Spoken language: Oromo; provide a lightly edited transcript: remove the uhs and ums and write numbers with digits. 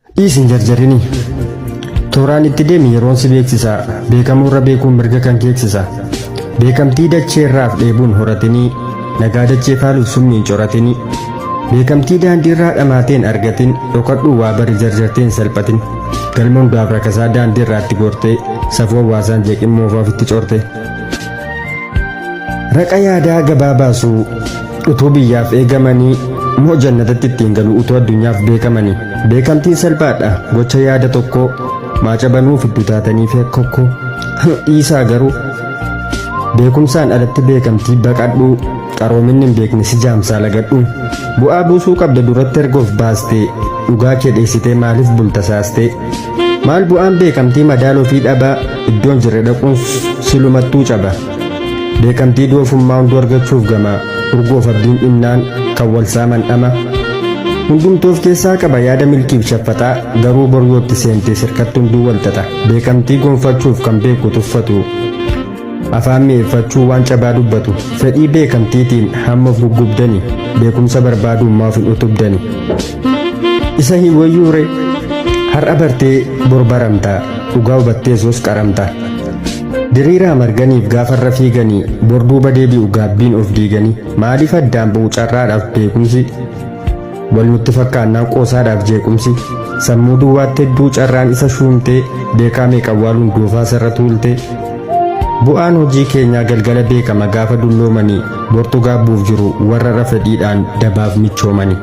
Dhiisin jarjarinii. Tooraan itti deemi yeroon si beeksisa. Beekamurra beekuun mirga kan keeksisa. Beekamtii dachee irraaf dheebuun horatinii. Nagaa dachee faaluuf summiin coratinii. Beekamtii daandii irraa dhamaateen argatin. Dhokadhuu waa bari jarjarteen salphatin. Galma hundaaf rakasaa daandii irraatti gortee. Safuu hawaasaan jeeqimmoo ofitti corte. Raqa yaadaa gabaa baasuu. Utuu biyyaaf eegamanii. Moo jannatatti ittiin galu utuu addunyaaf beekamanii. Beekamtiin salphaadha gocha yaada tokko. Maaca banuuf iddoo taatanii fi akkokko. Dhiisaa garuu beekumsaan alatti beekamtii baqadhuu. Qaroominni hin beekne si jaamsaa lagadhuu. Bu'aa buusuu qabda duratti ergoof baastee. Dhugaa kee dheessitee maaliif bulta saastee. Maal bu'aan beekamtii madaaloo fi dhabaa iddoon jirre dhaquun silumattuu caba. Beekamtii doofummaa hunduu argachuuf gamaa. Urgoof abdiin dhinnaan kan wal saaman dhama. Hundumtoof keessaa qaba yaada milkiif shaffataa. Garuu boryootti seentee sirkatti hunduu walxaxa. Beekamtii gonfachuuf kan beeku tuffatu. Afaan mi'eeffachuu waan cabaa dubbatu. Fedhii beekamtiitiin hamma guggubdani. Beekumsa barbaaduun maaf hin utubdani. Isa hin wayyuure har'a bartee bor baramtaa. Dhugaa hubattees os qaramtaa. Diriiraa marganiif gaafarra fiiganii. Bor duuba deebi'u gaabbiin of diiganii. Maaliif addaan bu'u carraadhaaf beekumsi. Wal nutti fakkaannaan qoosaadhaaf jeequmsi. Sammuu duwwaatti hedduu carraan isa shuumtee. Beekaa meeqa awwaaluun doofaa sarara tuultee. Bu'aan hojii keenyaa galgala beekama gaafa dulloomanii. Bortu gaabbuuf jiru warra fedhiidhaan dabaaf michoomanii.